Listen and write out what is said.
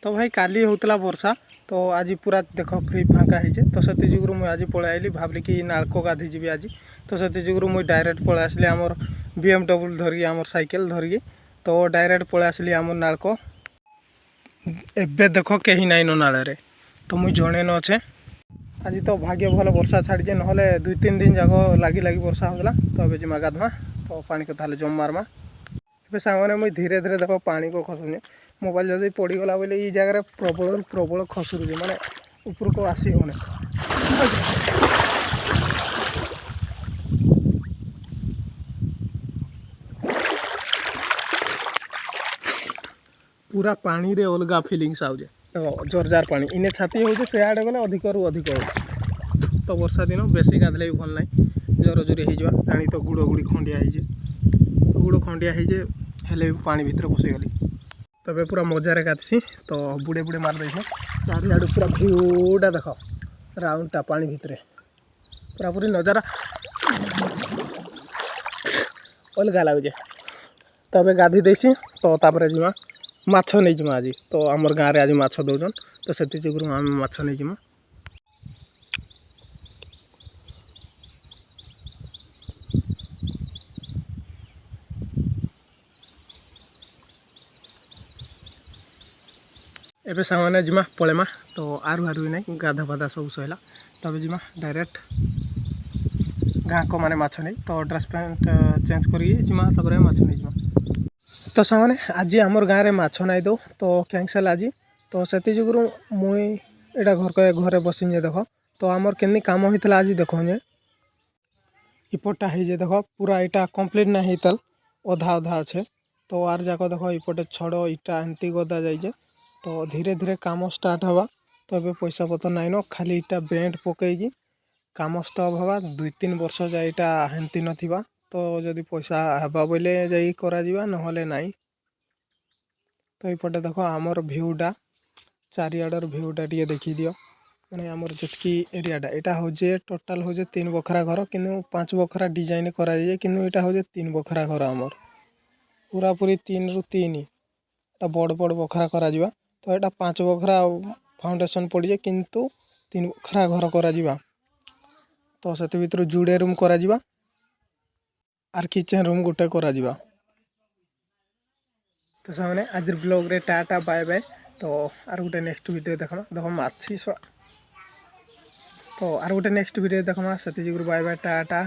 तो भाई काली होता वर्षा तो आज पूरा देख फ्री फाँका है तो से जुगू मुझे आज पलि आइली भाविली कि नालको गाधी जी आज तो से जुगू मुझे डायरेक्ट पलि आसली आमर BMW धरिकी आमर साइकेल धरिकी तो डायरेक्ट पलि आसली आमर नालको एबे देख कहीं नाइन नाल तो मुझे जड़े न अच्छे आज तो भाग्य भल वर्षा छाड़ी ना 2-3 दिन जाक लगी लगी वर्षा होगा तो अभी जिमा गाधमा तो पानी को ताले जम मारमा ए सांगे मुझे धीरे धीरे देख पानी को खसुनी मोबाइल जब पड़गला बोले ये जगह प्रबल प्रबल खसुर माने ऊपर को आसी होने पूरा पानी रे अलग फिलिंग्स आउे जोरजार पानी इने छाती हो से आड़े गले अधिक रु अधिक हो तो वर्षा दिन बेसी गाधले भी भल ना जर जोरी हो पानी तो गुड़ गुड़ी खंडिया तो गुड़ खंडिया हेले भी पानी भितर पशिगली तबे पूरा मजारे गाधसी तो बुड़े बुड़े मार देखे चारिआड़ पूरा भ्यूटा देख राउंडटा पानी भितर पूरा पूरी नजारा अलग लगे तबे गाधी देसी तो तापर जीमा माछ नहीं जिमा आज तो आमर गाँव में आज माछ दौन तो से जुगू आम माछ नहीं जिमा एबे सामने जिमा पलेमा तो आरु आरु नहीं गाधा फाधा सब सहला तब जिमा डायरेक्ट गाँ को माने माछ नहीं तो ड्रेस पैंट चेंज कर जिमा तब माछ नहीं जिमा तो सामने आज आमर गाँव में माछ नाई दो तो कैंसल आज तो से जुगू मुई एटा घर बसी देख तो आमर केनी काम होता आज देख जे इपटा है देख पूरा यहाँ कम्प्लीट ना होता अधा अधा अच्छे तो आर जाक देख इपटे छड़ इटा एमती गदा जाइए तो धीरे धीरे काम स्टार्ट हवा तो ये पैसा पतर नाइन खाली इटा बेंट पकईकी काम स्टॉप हवा 2-3 वर्ष जाए यहाँ हेंती नथिबा तो जदि पैसा हवा बोले जाई करा जीवा नहले नाई तो यपटे देख आमर भ्यूटा चारिआडर भ्यूटा टे देखी दियो मैंने आमर जितकी एरियाटा यहाँ हूँ टोटाल हूँ 3 बखरा घर कि 5 बखरा डिजाइन करा कि यहाँ हूँ 3 बखरा घर आमर पूरा पूरी 3 रु 3 बड़ बड़ बखरा करा जीवा तो यहाँ 5 बखरा फाउंडेशन पड़े किंतु 3 बखरा घर करा तो से भर जुड़े रूम करा आर किचन रूम गोटे करा तो सामने आज ब्लॉग रे टाटा बाय बाय तो आर गोटे नेक्स्ट वीडियो देखमा देख माछी तो आर गोटे नेक्स्ट वीडियो देखमा से बाय बाय टाटा।